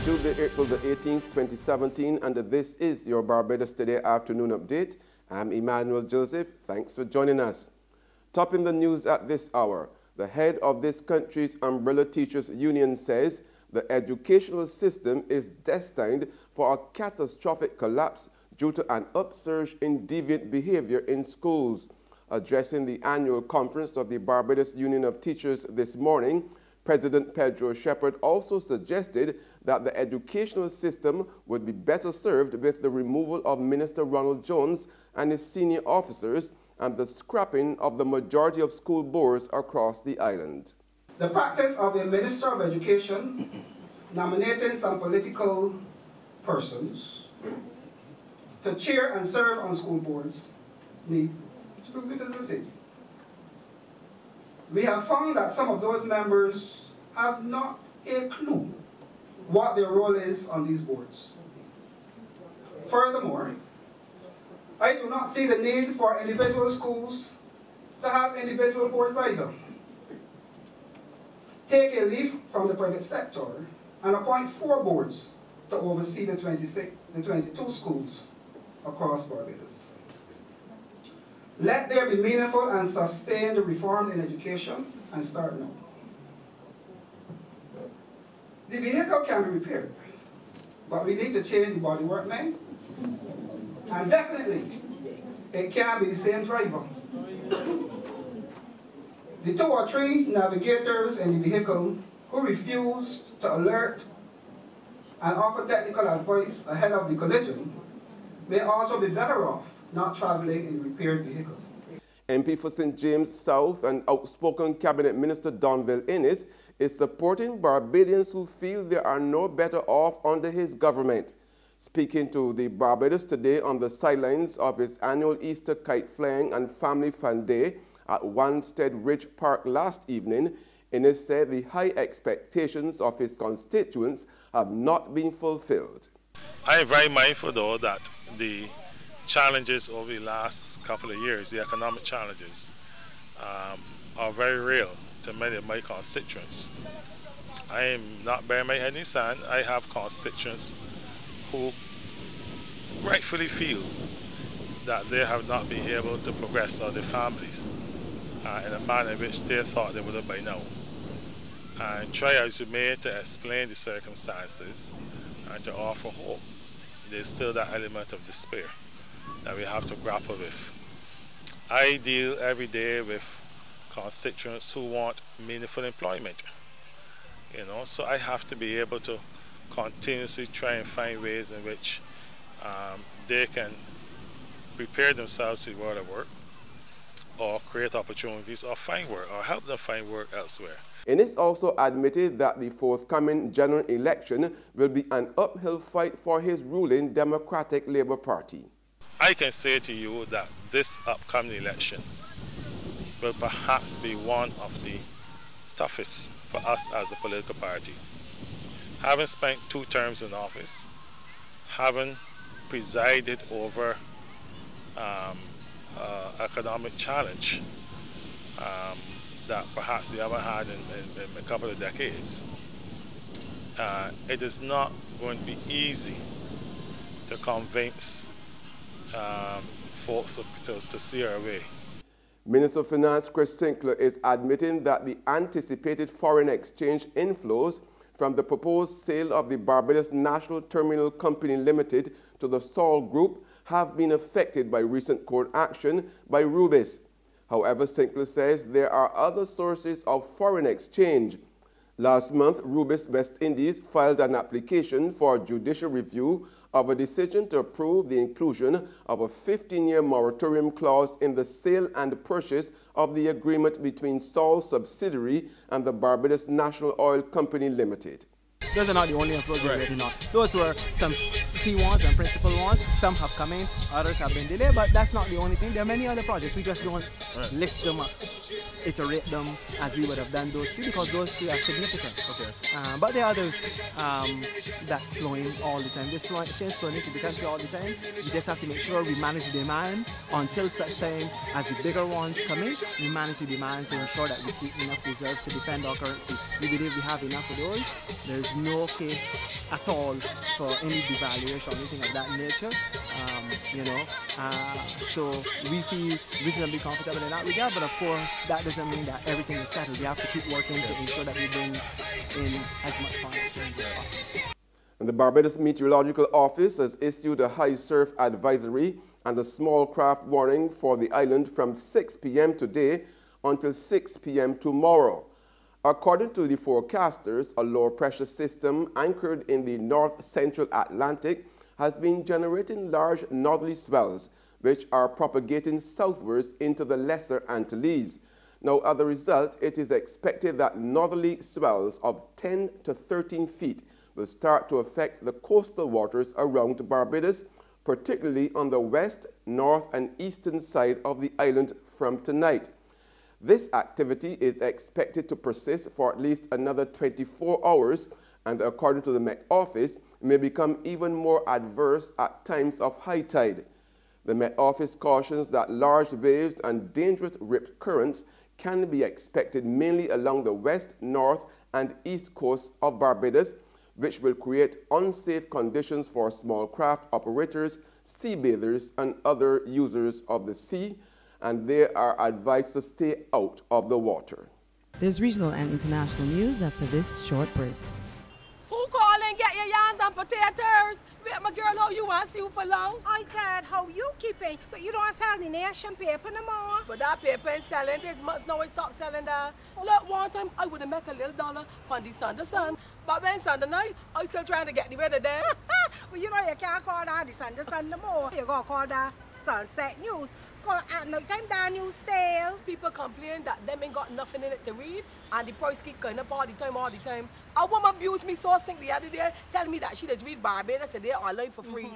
Tuesday, April the 18th, 2017, and this is your Barbados Today afternoon update. I'm Emmanuel Joseph. Thanks for joining us. Topping the news at this hour, the head of this country's umbrella teachers union says the educational system is destined for a catastrophic collapse due to an upsurge in deviant behavior in schools. Addressing the annual conference of the Barbados Union of Teachers this morning, President Pedro Shepherd also suggested that the educational system would be better served with the removal of Minister Ronald Jones and his senior officers and the scrapping of the majority of school boards across the island. The practice of a Minister of Education nominating some political persons to chair and serve on school boards need to be revisited. We have found that some of those members have not a clue what their role is on these boards. Furthermore, I do not see the need for individual schools to have individual boards either. Take a leaf from the private sector and appoint 4 boards to oversee the 22 schools across Barbados. Let there be meaningful and sustained reform in education and start now. The vehicle can be repaired, but we need to change the bodywork man, and definitely it can't be the same driver. The 2 or 3 navigators in the vehicle who refused to alert and offer technical advice ahead of the collision may also be better off not traveling in repaired vehicles. MP for St. James South and outspoken Cabinet Minister Donville Inniss is supporting Barbadians who feel they are no better off under his government. Speaking to the Barbados Today on the sidelines of his annual Easter kite flying and family fun day at Wanstead Ridge Park last evening, Inniss said the high expectations of his constituents have not been fulfilled. I am very mindful though that the challenges over the last couple of years, the economic challenges, are very real to many of my constituents. I am not bearing my head in the sand. I have constituents who rightfully feel that they have not been able to progress on their families in a manner in which they thought they would have by now. And try as you may to explain the circumstances and to offer hope, there's still that element of despair that we have to grapple with. I deal every day with constituents who want meaningful employment, so I have to be able to continuously try and find ways in which they can prepare themselves to the world of work, or create opportunities, or find work, or help them find work elsewhere. Inniss also admitted that the forthcoming general election will be an uphill fight for his ruling Democratic Labour Party. I can say to you that this upcoming election will perhaps be one of the toughest for us as a political party. Having spent 2 terms in office, having presided over economic challenge that perhaps we haven't had in a couple of decades, it is not going to be easy to convince folks to see our way. Minister of Finance Chris Sinclair is admitting that the anticipated foreign exchange inflows from the proposed sale of the Barbados National Terminal Company Limited to the Sol Group have been affected by recent court action by Rubis. However, Sinclair says there are other sources of foreign exchange. Last month, Rubis West Indies filed an application for judicial review of a decision to approve the inclusion of a 15-year moratorium clause in the sale and purchase of the agreement between Sol's subsidiary and the Barbados National Oil Company Limited. Those are not the only inflows we're waiting on. Those were some key ones and principal ones. Some have come in, others have been delayed, but that's not the only thing. There are many other projects. We just don't list them up, iterate them as we would have done those 3 because those 3 are significant. Okay. But there are others that flowing all the time. This exchange flowing into the country all the time. We just have to make sure we manage the demand until such time as the bigger ones come in. We manage the demand to ensure that we keep enough reserves to defend our currency. We believe we have enough of those. There's no case at all for any devaluation or anything of that nature. So we feel reasonably comfortable in that regard, but of course that doesn't mean that everything is settled. We have to keep working to ensure that we bring in as much foreign exchange as possible. And the Barbados Meteorological Office has issued a high surf advisory and a small craft warning for the island from 6 p.m. today until 6 p.m. tomorrow. According to the forecasters, a low pressure system anchored in the north-central Atlantic has been generating large northerly swells, which are propagating southwards into the Lesser Antilles. Now, as a result, it is expected that northerly swells of 10 to 13 feet will start to affect the coastal waters around Barbados, particularly on the west, north, and eastern side of the island from tonight. This activity is expected to persist for at least another 24 hours, and according to the Met Office, may become even more adverse at times of high tide. The Met Office cautions that large waves and dangerous rip currents can be expected mainly along the west, north, and east coast of Barbados, which will create unsafe conditions for small craft operators, sea bathers, and other users of the sea, and they are advised to stay out of the water. There's regional and international news after this short break. Who calling? Get your yams and potatoes. Wait, my girl, how you want to see you for long? I can't. How you keeping? But you don't sell the nation paper no more. But that paper is selling. This month now I stop selling that. Look, one time I would have made a little dollar on the Sunday sun. But when Sunday night, I still trying to get the weather there. Well, you know you can't call that the Sunday sun no more. You're going to call that Sunset News. Because at night time that news stale. People complain that them ain't got nothing in it to read and the price keep going up all the time. A woman abused me so sick the other day, telling me that she does read Barbados today online for free.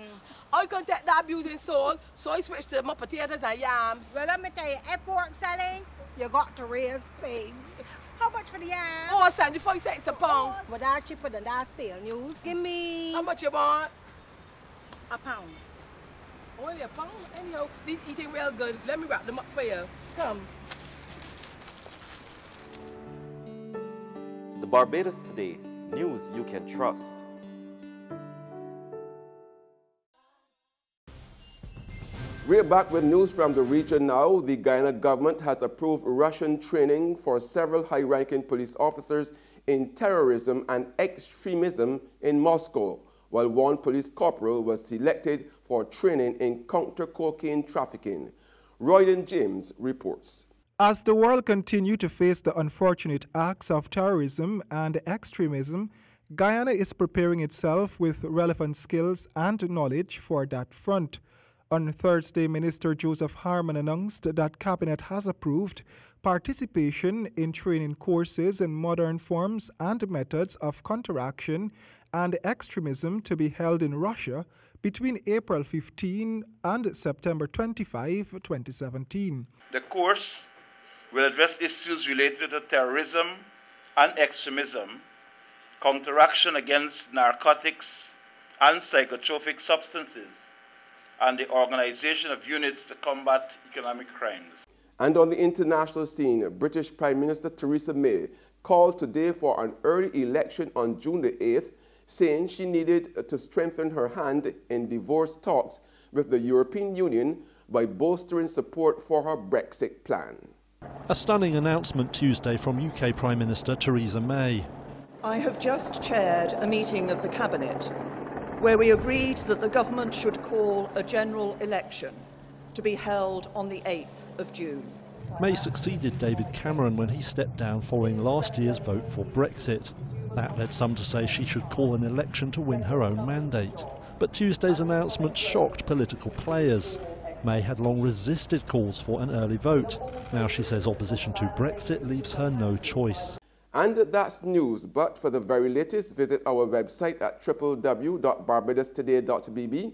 I can't take that abusing soul, so I switched to my potatoes and yams. Well, let me tell you, at pork selling, you got to raise pigs. How much for the yams? Oh, 75 cents a pound. But that's cheaper than that stale news. Give me... How much you want? A pound. Only a pound? Anyhow, these eating real good. Let me wrap them up for you. Come. The Barbados Today, news you can trust. We're back with news from the region now. The Guyana government has approved Russian training for several high-ranking police officers in terrorism and extremism in Moscow, while one police corporal was selected for training in counter-cocaine trafficking. Royden James reports. As the world continues to face the unfortunate acts of terrorism and extremism, Guyana is preparing itself with relevant skills and knowledge for that front. On Thursday, Minister Joseph Harman announced that Cabinet has approved participation in training courses in modern forms and methods of counteraction and extremism to be held in Russia between April 15 and September 25, 2017. The course will address issues related to terrorism and extremism, counteraction against narcotics and psychotropic substances, and the organization of units to combat economic crimes. And on the international scene, British Prime Minister Theresa May called today for an early election on June the 8th, saying she needed to strengthen her hand in divorce talks with the European Union by bolstering support for her Brexit plan. A stunning announcement Tuesday from UK Prime Minister Theresa May. I have just chaired a meeting of the Cabinet where we agreed that the government should call a general election to be held on the 8th of June. May succeeded David Cameron when he stepped down following last year's vote for Brexit. That led some to say she should call an election to win her own mandate. But Tuesday's announcement shocked political players. May had long resisted calls for an early vote. Now she says opposition to Brexit leaves her no choice. And that's news, but for the very latest, visit our website at www.barbadostoday.bb.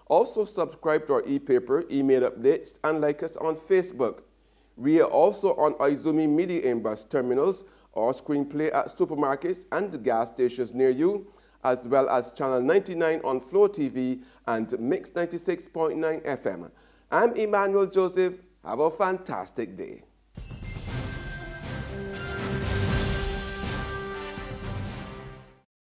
Also subscribe to our e-paper, email updates, and like us on Facebook. We are also on Izumi Media in bus terminals or screenplay at supermarkets and gas stations near you, as well as Channel 99 on Flow TV and Mix 96.9 FM. I'm Emmanuel Joseph. Have a fantastic day.